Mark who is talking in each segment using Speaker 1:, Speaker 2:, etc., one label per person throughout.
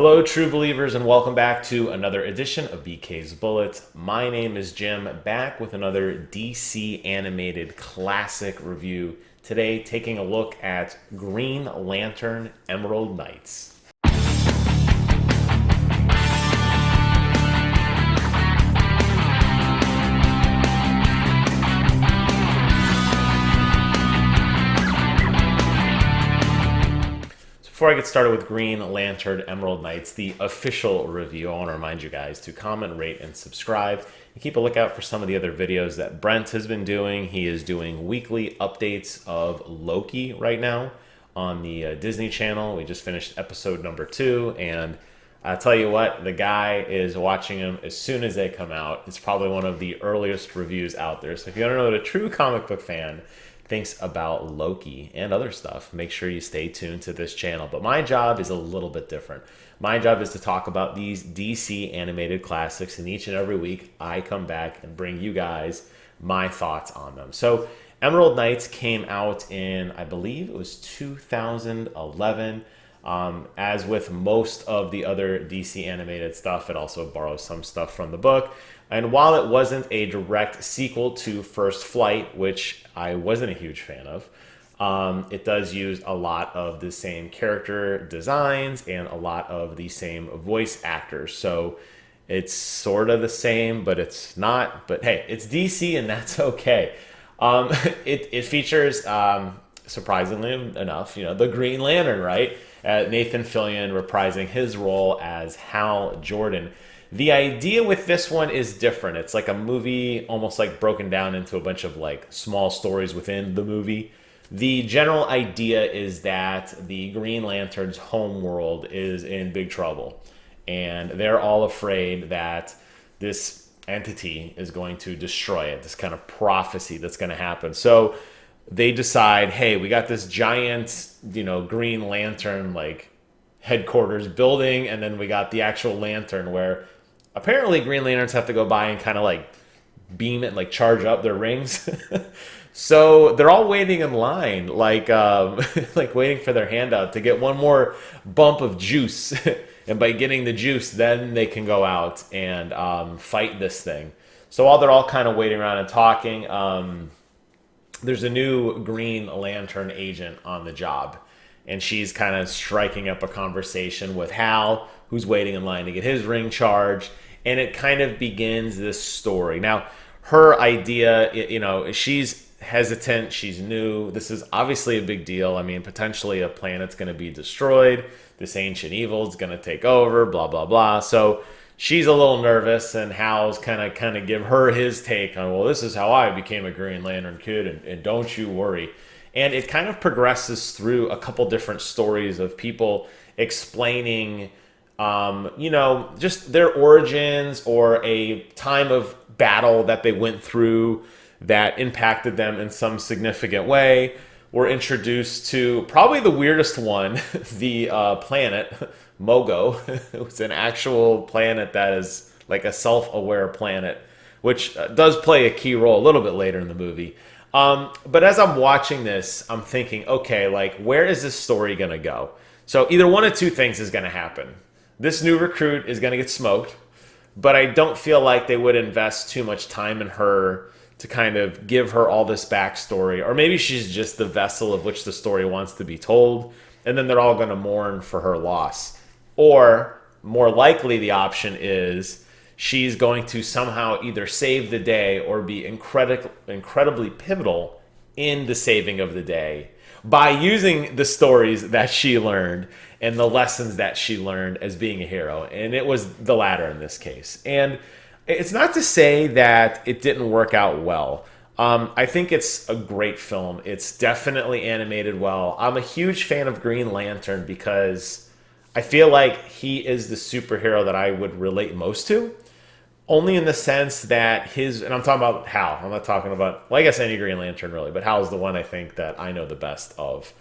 Speaker 1: Hello, true believers, and welcome back to another edition of BK's Bullets. My name is Jim, back with another DC animated classic review. Today, taking a look at Green Lantern Emerald Knights. Before I get started with Green Lantern Emerald Knights, the official review, I want to remind you guys to comment, rate, and subscribe. And keep a lookout for some of the other videos that Brent has been doing. He is doing weekly updates of Loki right now on the Disney Channel. We just finished episode number 2, and I'll tell you what, the guy is watching them as soon as they come out. It's probably one of the earliest reviews out there. So if you want to know what a true comic book fan thinks about Loki and other stuff, make sure you stay tuned to this channel. But my job is a little bit different. My job is to talk about these DC animated classics, and each and every week I come back and bring you guys my thoughts on them. So Emerald Knights came out in, I believe it was 2011. As with most of the other DC animated stuff, it also borrows some stuff from the book. And while it wasn't a direct sequel to First Flight, which I wasn't a huge fan of, it does use a lot of the same character designs and a lot of the same voice actors. So it's sort of the same, but it's not. But hey, it's DC, and that's okay. It features, surprisingly enough, the Green Lantern, right? Nathan Fillion reprising his role as Hal Jordan. The idea with this one is different. It's like a movie, almost like broken down into a bunch of like small stories within the movie. The general idea is that the Green Lantern's home world is in big trouble, and they're all afraid that this entity is going to destroy it, this kind of prophecy that's going to happen. So they decide, hey, we got this giant, Green Lantern like headquarters building, and then we got the actual lantern where apparently Green Lanterns have to go by and kind of like beam it and like charge up their rings. So they're all waiting in line, like like waiting for their handout to get one more bump of juice. And by getting the juice, then they can go out and fight this thing. So while they're all kind of waiting around and talking, there's a new Green Lantern agent on the job, and she's kind of striking up a conversation with Hal, who's waiting in line to get his ring charged, and it kind of begins this story. Now, her idea, she's hesitant, she's new, this is obviously a big deal. I mean, potentially a planet's going to be destroyed, this ancient evil is going to take over, blah, blah, blah. So she's a little nervous, and Hal's kind of give her his take on, well, this is how I became a Green Lantern kid, and don't you worry. And it kind of progresses through a couple different stories of people explaining, just their origins or a time of battle that they went through that impacted them in some significant way. We're introduced to probably the weirdest one, the planet Mogo. It's an actual planet that is like a self-aware planet, which does play a key role a little bit later in the movie. But as I'm watching this, I'm thinking, okay, like, where is this story going to go? So either one of two things is going to happen. This new recruit is going to get smoked, but I don't feel like they would invest too much time in her to kind of give her all this backstory. Or maybe she's just the vessel of which the story wants to be told, and then they're all going to mourn for her loss. Or, more likely, the option is she's going to somehow either save the day or be incredibly pivotal in the saving of the day by using the stories that she learned and the lessons that she learned as being a hero. And it was the latter in this case. And it's not to say that it didn't work out well. I think it's a great film. It's definitely animated well. I'm a huge fan of Green Lantern because I feel like he is the superhero that I would relate most to. Only in the sense that and I'm talking about Hal. I'm not talking about, well, I guess any Green Lantern really, but Hal's the one I think that I know the best of.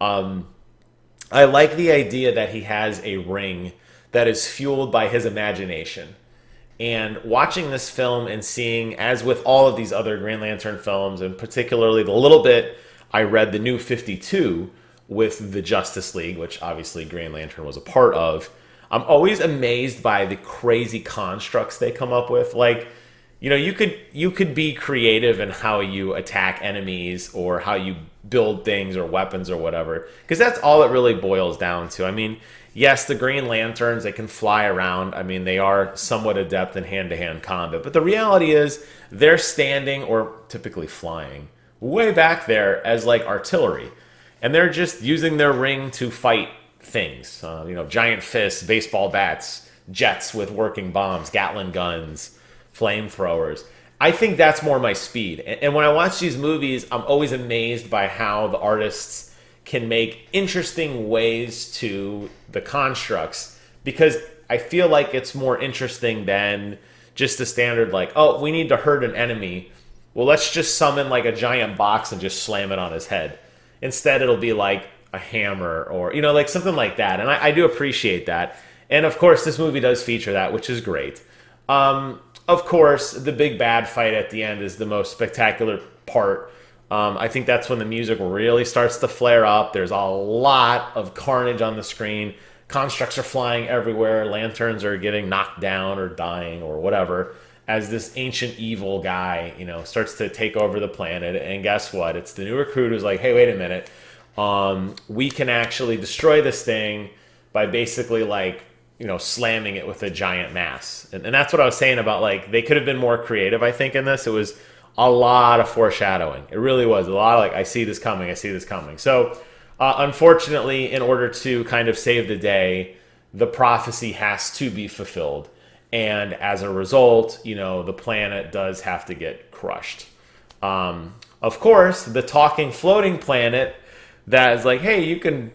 Speaker 1: I like the idea that he has a ring that is fueled by his imagination. And watching this film and seeing, as with all of these other Green Lantern films, and particularly the little bit I read the New 52 with the Justice League, which obviously Green Lantern was a part of, I'm always amazed by the crazy constructs they come up with. Like, you could be creative in how you attack enemies or how you build things or weapons or whatever, because that's all it really boils down to. I mean, yes, the Green Lanterns, they can fly around. I mean, they are somewhat adept in hand-to-hand combat, but the reality is they're standing, or typically flying, way back there as like artillery, and they're just using their ring to fight things. Giant fists, baseball bats, jets with working bombs, Gatling guns, flamethrowers. I think that's more my speed. And when I watch these movies, I'm always amazed by how the artists can make interesting ways to the constructs, because I feel like it's more interesting than just the standard, like, oh, we need to hurt an enemy. Well, let's just summon like a giant box and just slam it on his head. Instead, it'll be like a hammer or, like something like that. And I do appreciate that. And of course, this movie does feature that, which is great. Of course, the big bad fight at the end is the most spectacular part. I think that's when the music really starts to flare up. There's a lot of carnage on the screen. Constructs are flying everywhere. Lanterns are getting knocked down or dying or whatever, as this ancient evil guy, starts to take over the planet. And guess what? It's the new recruit who's like, hey, wait a minute. We can actually destroy this thing by basically like, slamming it with a giant mass. And that's what I was saying about, like, they could have been more creative, I think, in this. It was a lot of foreshadowing. It really was. A lot of, like, I see this coming, I see this coming. So, unfortunately, in order to kind of save the day, the prophecy has to be fulfilled. And as a result, the planet does have to get crushed. Of course, the talking floating planet that is like, hey, you can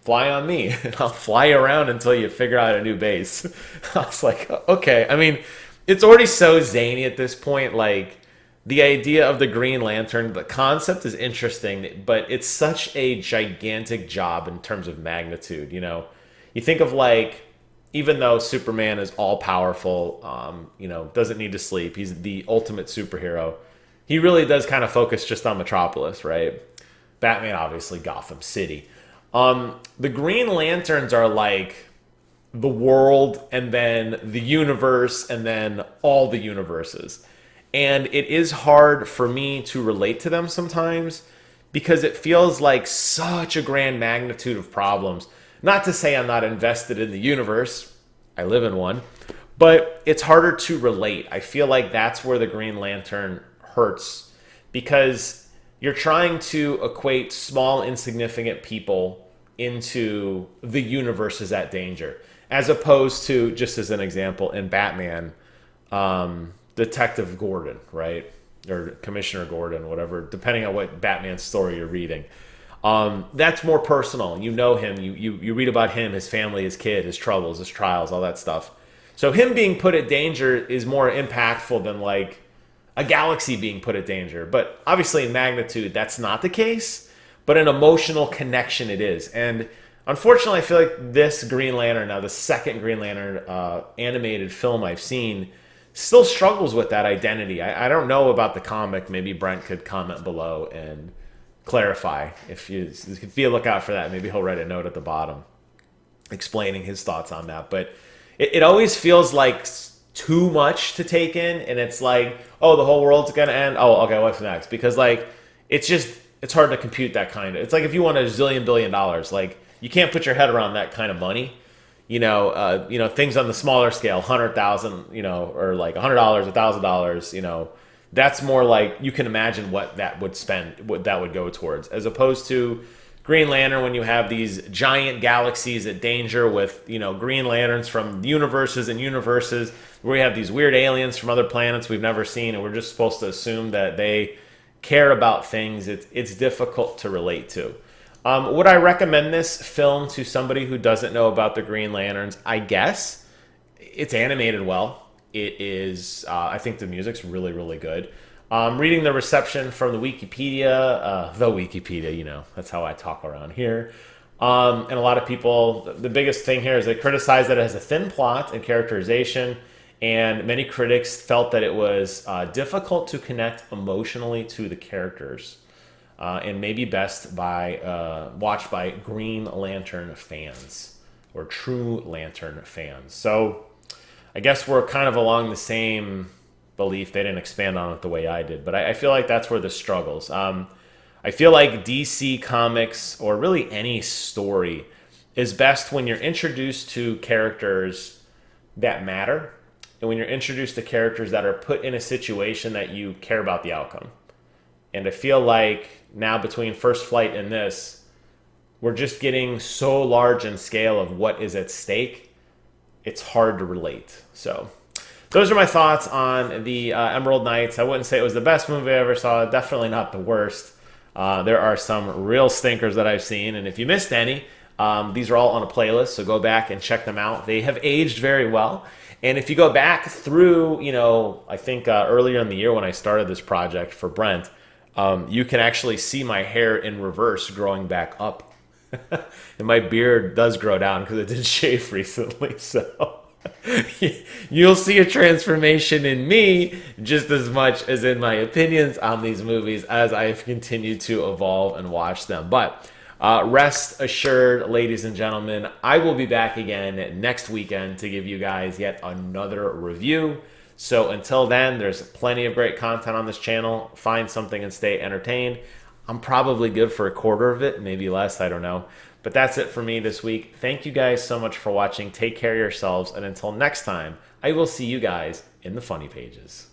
Speaker 1: fly on me, and I'll fly around until you figure out a new base. I was like, okay. I mean, it's already so zany at this point. Like, the idea of the Green Lantern, the concept is interesting, but it's such a gigantic job in terms of magnitude. You think of, like, even though Superman is all powerful, doesn't need to sleep, he's the ultimate superhero, he really does kind of focus just on Metropolis, right? Batman, obviously, Gotham City. The Green Lanterns are like the world, and then the universe, and then all the universes. And it is hard for me to relate to them sometimes, because it feels like such a grand magnitude of problems. Not to say I'm not invested in the universe. I live in one. But it's harder to relate. I feel like that's where the Green Lantern hurts, because you're trying to equate small, insignificant people into the universe is at danger, as opposed to, just as an example, in Batman, Detective Gordon, right? Or Commissioner Gordon, whatever, depending on what Batman story you're reading. That's more personal. You know him. You read about him, his family, his kid, his troubles, his trials, all that stuff. So him being put at danger is more impactful than like a galaxy being put at danger. But obviously in magnitude, that's not the case. But an emotional connection it is. And unfortunately, I feel like this Green Lantern, now the second Green Lantern animated film I've seen, still struggles with that identity. I don't know about the comic. Maybe Brent could comment below and clarify. If you be a lookout for that, maybe he'll write a note at the bottom explaining his thoughts on that. But it always feels like too much to take in, and it's like, oh, the whole world's gonna end. Oh, okay, what's next? Because like it's hard to compute that kind of. It's like if you want $1 billion, like you can't put your head around that kind of money. Things on the smaller scale, 100,000, or like $100, $1,000, that's more like you can imagine what that would spend, what that would go towards, as opposed to Green Lantern when you have these giant galaxies at danger with, Green Lanterns from universes and universes where we have these weird aliens from other planets we've never seen, and we're just supposed to assume that they care about things. It's difficult to relate to. Would I recommend this film to somebody who doesn't know about the Green Lanterns? I guess. It's animated well. It is, I think the music's really, really good. Reading the reception from the Wikipedia, that's how I talk around here. And a lot of people, the biggest thing here is they criticize that it has a thin plot and characterization, and many critics felt that it was difficult to connect emotionally to the characters. And maybe best by watched by Green Lantern fans, or true Lantern fans. So I guess we're kind of along the same belief. They didn't expand on it the way I did, but I feel like that's where the struggles. I feel like DC Comics, or really any story, is best when you're introduced to characters that matter, and when you're introduced to characters that are put in a situation that you care about the outcome. And I feel like now between First Flight and this, we're just getting so large in scale of what is at stake, it's hard to relate. So those are my thoughts on the Emerald Knights. I wouldn't say it was the best movie I ever saw, definitely not the worst. There are some real stinkers that I've seen, and if you missed any, these are all on a playlist, so go back and check them out. They have aged very well. And if you go back through, I think earlier in the year when I started this project for Brent, you can actually see my hair in reverse growing back up. And my beard does grow down because it did shave recently. So you'll see a transformation in me just as much as in my opinions on these movies as I've continued to evolve and watch them. But rest assured, ladies and gentlemen, I will be back again next weekend to give you guys yet another review. So until then, there's plenty of great content on this channel. Find something and stay entertained. I'm probably good for a quarter of it, maybe less, I don't know. But that's it for me this week. Thank you guys so much for watching. Take care of yourselves. And until next time, I will see you guys in the funny pages.